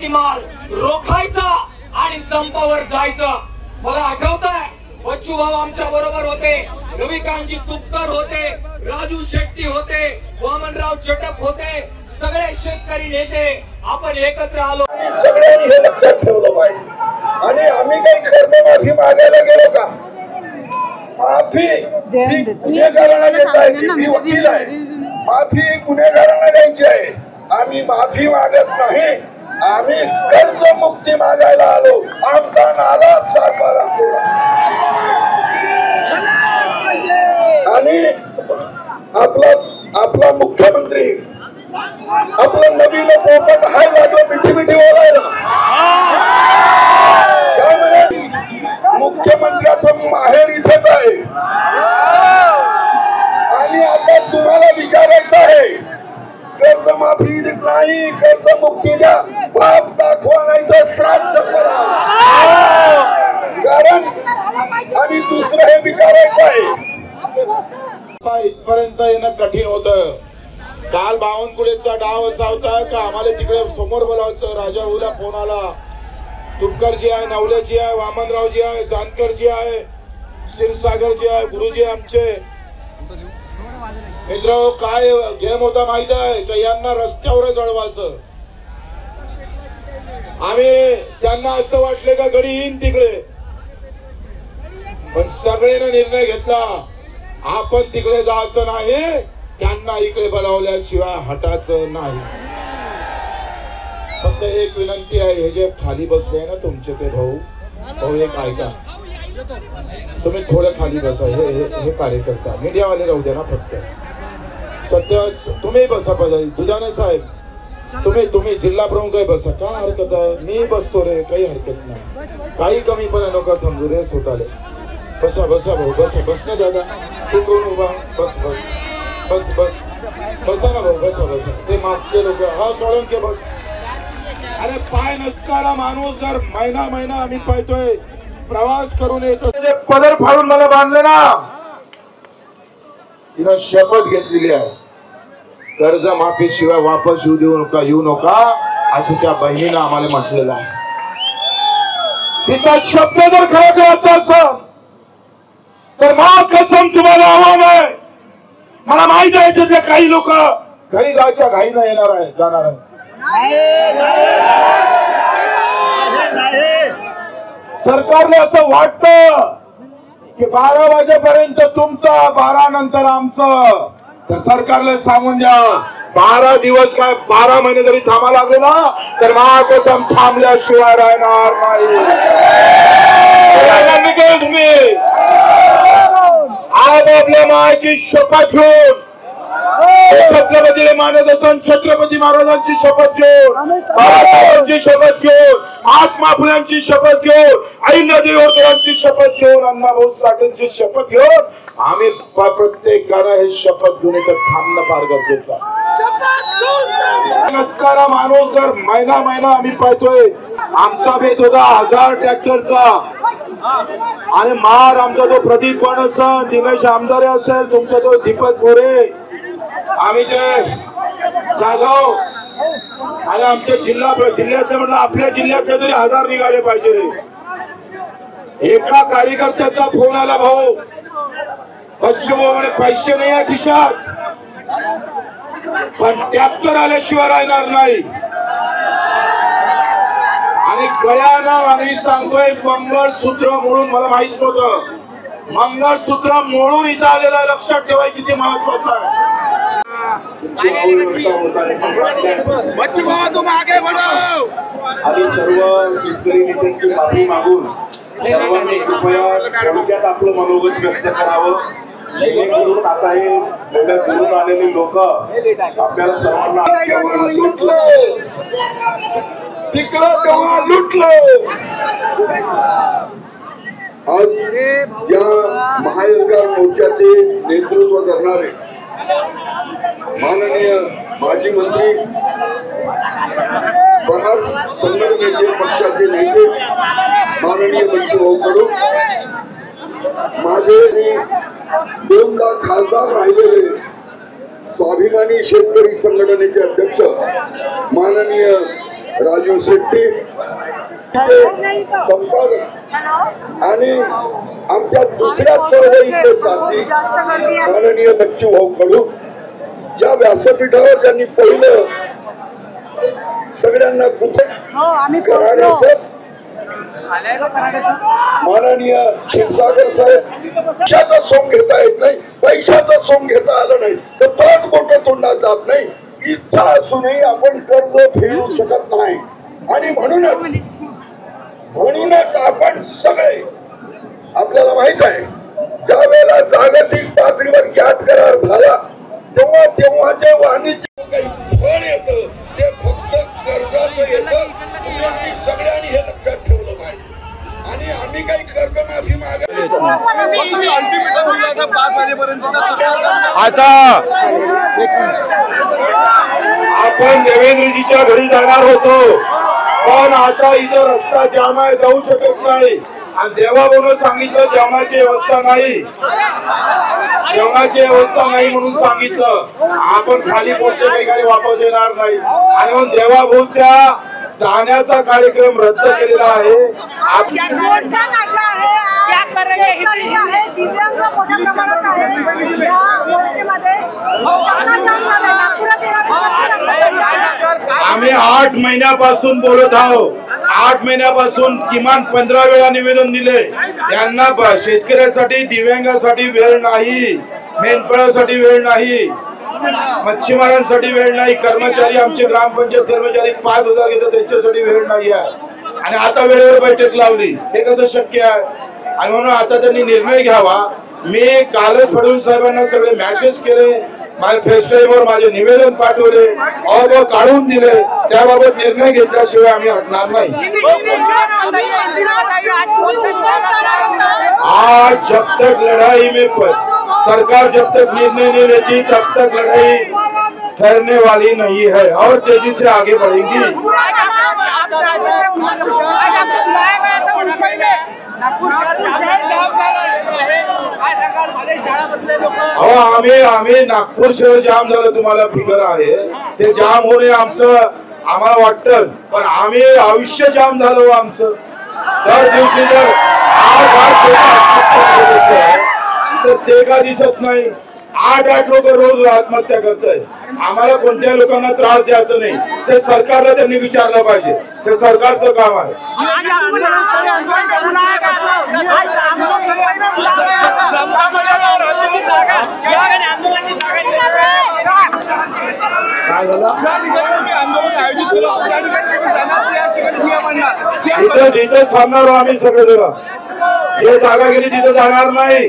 शेतीमाल रोखायचा आणि संपावर जायचं। मला आठवतंय बच्चू भाऊ आमच्या बरोबर होते, रविकांतजी तुपकर होते, राजू शेट्टी होते, वामनराव चटप होते, सगळे शेतकरी नेते आपण एकत्र आलो। सगळ्यांनी हे लक्षात ठेवलं पाहिजे। आणि आम्ही काही कर्जमाफी मागायला गेलो का? माफी गुन्हेगारांना देत आहे, मी वकील आहे, माफी गुन्हेगारांना द्यायची आहे। आम्ही माफी मागत नाही, आम्ही कर्जमुक्ती मागायला आलो। आमचा नारा सातबारा आणि आपला मुख्यमंत्री आपलं नवीन पोपट हाय लागलं मिठी मिठी बोलायला। त्यामुळे मुख्यमंत्र्याचं माहेर इथेच आहे। आणि आता तुम्हाला विचारायचं आहे, कर्जमाफी नाही, कर्जमुक्ती द्या, बाप दाखवा नाही तर श्राद्ध करा। कारण आणि दुसरं हे विचारायचं आहे, इथपर्यंत येणं कठीण होतं। काल बावनकुळेचा डाव असा होता का आम्हाला तिकडे समोर बोलावचं। राजा भाऊला फोन आला, तुपकरजी आहे, नवलेजी आहे, वामनरावजी आहे, जानकरजी आहे, क्षीरसागरजी आहे, गुरुजी आमचे मित्र। काय गेम होता माहित आहे का? यांना रस्त्यावर जळवायचं। आम्ही त्यांना असं वाटले का गडी येईन तिकडे, पण सगळ्यांनी निर्णय घेतला आपण तिकडे जायचं नाही, त्यांना इकडे बोलावल्याशिवाय हटायचं नाही। फक्त एक विनंती आहे, हे जे खाली बसले ना तुमचे ते भाऊ एक ऐका, तुम्ही थोडे खाली बसा। हे कार्यकर्ता मीडियावाले राहू द्या ना, फक्त सध्या तुम्ही बसा पाहिजे। दुधाने साहेब तुम्ही जिल्हा प्रमुख आहे, बसा, काय हरकत आहे? मी बसतो रे, काही हरकत नाही, काही कमी पण नका समजू रे स्वतःला। बसा बसा भाऊ, बसा, बस ना दादा, तू कोण उभा, बस बस बस बस बसा ना भाऊ, बसा बसा। ते मागचे लोक हा सोडून के बस। अरे पाय नसणारा माणूस जर महिना आम्ही पाहतोय प्रवास करून येतो, पदर फाडून मला बांधले ना, तिनं शपथ घेतलेली आहे, कर्जमाफी शिवाय वापस येऊ नका असं त्या बहिणीनं आम्हाला म्हटलेलं आहे। तिचा शब्द जर खरा करायचा असेल तर मा कसम तुम्हाला आव्हान आहे। मला माहित आहे तिथले काही लोक घरी जायच्या घाईनं येणार आहे, जाणार आहे। सरकारला असं वाटतं की 12 वाजेपर्यंत तुमचं, 12 नंतर आमचं, तर सरकारला सांगून द्या 12 दिवस काय 12 महिने जरी थांबा लागले ना तर महाकसम थांबल्याशिवाय राहणार नाही। तुम्ही आज आपल्या मायेची शपथ घेऊन, छत्रपतीला मानत असून छत्रपती महाराजांची शपथ घेऊन, बाळासाहेबांची शपथ घेऊन, महात्मा फुल्यांची शपथ घेऊन, अहिल्यादेवी होळकरांची शपथ घेऊन, अण्णाभाऊ साठेंची शपथ घेऊन आम्ही प्रत्येकानं हे शपथ घेऊन इथं थांबणं फार गरजेचं आहे। नसणारा माणूस जर महिना आम्ही पाहतोय, आमचा भेद होता 1000 ट्रॅक्टरचा, आणि मार आमचा जो प्रदीप पण असेल, दिनेश आमदारे असेल, तुमचा तो दीपक मोरे, आम्ही ते जाधव, आणि आमच्या जिल्ह्यातले म्हटलं आपल्या जिल्ह्यातले तरी 1000 निघाले पाहिजे रे। एका कार्यकर्त्याचा फोन आला, भाऊ बच्चू भाऊ म्हणे पैसे नाही आहे खिशात, पण ट्रॅक्टर आल्याशिवाय राहणार नाही। आणि गळ्यानं आम्ही सांगतोय मंगळसूत्र मोडून, मला माहित नव्हतं मंगळसूत्र मोडून इथं आलेला, लक्षात ठेवाय किती महत्वाचं आहे। बच्चू भाऊ तुम आगे बढ़ो। आम्ही सर्व शेतकरी नेत्यांची माफी मागून सर्वांनी कृपया आपलं मनोगत व्यक्त करावं, जेणेकरून आता हे निवडून आलेले लोक आपल्याला सर्वांना लुटलं। आज या महायुद्धार मोर्चाचे नेतृत्व करणारे माननीय माजी मंत्री, प्रहार संघटनेचे पक्षाचे नेते माननीय बच्चू भाऊ कडू, माझे 2दा खासदार राहिलेले स्वाभिमानी शेतकरी संघटनेचे अध्यक्ष माननीय राजू शेट्टी संपादक आणि आमच्या दुसऱ्या चळवळीचे साथी माननीय बच्चू भाऊ कडू या व्यासपीठावर त्यांनी पहिलं सगळ्यांना माननीय क्षीरसागर साहेब पैशाचा सोंग घेता येत नाही, पैशाचा सोंग घेता आलं नाही तर पाच बोट तोंडात जात नाही. इच्छा असूनही आपण कर्ज फेडू शकत नाही आणि म्हणूनच आपण सगळे आपल्याला माहित आहे ज्या वेळेला जागतिक पातळीवर गॅट करार झाला तेव्हा जे वाणिज्य काही फळ येतं ते फक्त कर्जाचं येतं. तुम्ही सगळ्यांनी हे लक्षात ठेवलं पाहिजे आणि आम्ही काही कर्जमाफी आता आपण देवेंद्रजीच्या घरी जाणार होतो पण आता इथं रस्ता जाम आहे, जाऊ शकत नाही. आणि देवाभाऊन सांगितलं जेवणाची व्यवस्था नाही, जेवणाची व्यवस्था नाही म्हणून सांगितलं. आपण खाली पोटच्या ठिकाणी वापस येणार नाही आणि मग देवाभाऊच्या जाण्याचा कार्यक्रम रद्द केलेला आहे. आम्ही 8 महिन्यापासून बोलत आहोत. 8 महिन्यापासून किमान 15 वेळा निवेदन दिले. त्यांना शेतकऱ्यासाठी दिव्यांगासाठी वेळ नाही, मेंढपाळासाठी वेळ नाही, मच्छीमारांसाठी वेळ नाही, कर्मचारी आमचे ग्रामपंचायत कर्मचारी 5000 घेतात त्यांच्यासाठी वेळ नाही आहे. आणि आता वेळेवर बैठक लावली, हे कसं शक्य आहे? आणि म्हणून आता त्यांनी निर्णय घ्यावा. मी कालच फडणवीस साहेबांना सगळे मॅसेज केले, माझ्या फेसटाईमवर माझे निवेदन पाठवले, ऑर्डर काढून दिले. त्याबाबत निर्णय घेतल्याशिवाय आम्ही हटणार नाही. आज जब तक लड़ाई में सरकार जब तक निर्णय नहीं लेती तब तक लड़ाई ठहरने वाली नहीं है और तेजी से आगे बढ़ेगी. आम्ही नागपूर शहर जाम झालं, तुम्हाला फिकर आहे. ते जाम होणे आमचं आम्हाला वाटतं, पण आम्ही आयुष्य जाम झालं आमचं. दर दिवशी जर तर ते का दिसत नाही. 8 लोक रोज आत्महत्या करतायत. आम्हाला कोणत्या लोकांना त्रास द्यायचा नाही, ते सरकारला त्यांनी विचारलं पाहिजे, ते सरकारचं काम आहे. काय झालं? इथं थांबणार आम्ही सगळे जरा. जे जागा गेली तिथं जाणार नाही,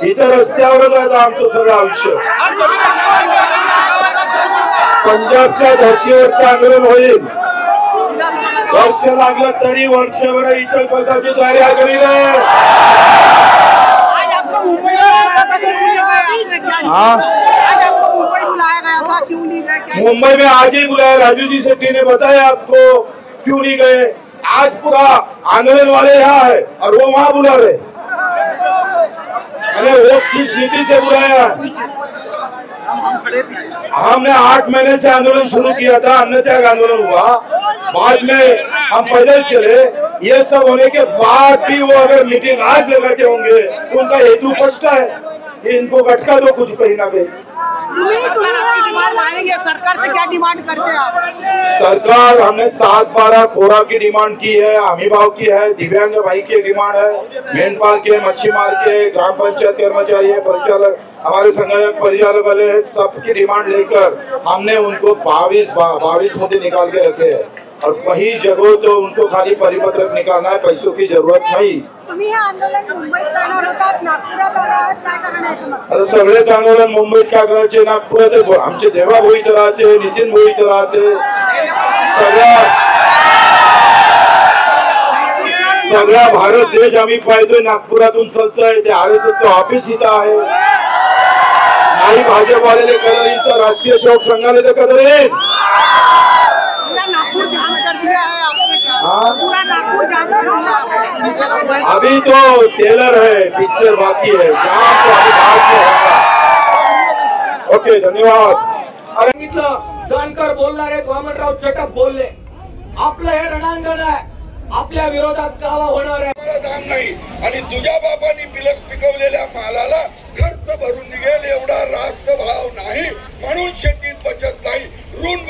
इथं रस्त्यावरच आहे आमचं सगळं आयुष्य. पंजाबच्या धर्तीवरचं आंदोलन होईल. वर्ष लागलं तरी वर्षभर इथं बसायची तयारी करील. मुंबई में आज ही बुलाया, राजू जी शेट्टी ने बताया आपको क्यों नहीं गए. आज पूरा आंदोलन वाले यहाँ है और वो वहाँ बुला रहे. अरे वो किस नीति से बुलाया? हमने 8 महीने से आंदोलन शुरू किया था, अन्न त्याग आंदोलन हुआ, बाद में हम पैदल चले. ये सब होने के बाद भी वो अगर मीटिंग आज लगाते होंगे तो उनका हेतु स्पष्ट है कि इनको भटका दो कुछ कहीं ना कहीं. सरकार से क्या डिमांड करते हैं आप? सरकार हमने 7-12 खोरा की डिमांड की है, हमी भाव की है, दिव्यांग भाई की डिमांड है, मेंढपाल के, मच्छीमार के, ग्राम पंचायत कर्मचारी है, परिचालक हमारे संगठन परिचालक वाले हैं, सबकी डिमांड लेकर हमने उनको 22 मुद्दे निकाल के रखे हैं. और कई जगहों तो उनको खाली परिपत्रक निकालना है, पैसों की जरूरत नाही. आता सगळेच आंदोलन मुंबईत का करायचे, नागपुरात आमचे देवाभाऊ इथं राहते, नितीन भाऊ इथं राहते, सगळा भारत देश आम्ही पाहतोय नागपुरातून चालतंय. ते RSSचं ऑफिस इथं आहे. नाही भाजपवाले कदर येईल तर राष्ट्रीय शोक संघाले तर कदर येईल. अभी तो टेलर है, पिक्चर बाकी है. ओके, धन्यवाद. सांगितलं जाणकार बोलणारे वामनराव चटप बोलले. आपलं हे रणांगण आहे, आपल्या विरोधात कावा होणार आहे. मला दाम नाही आणि तुझ्या बापाने पिकवलेल्या मालाला खर्च भरून निघेल एवढा रास्त भाव नाही, म्हणून शेतीत बचत नाही. ऋण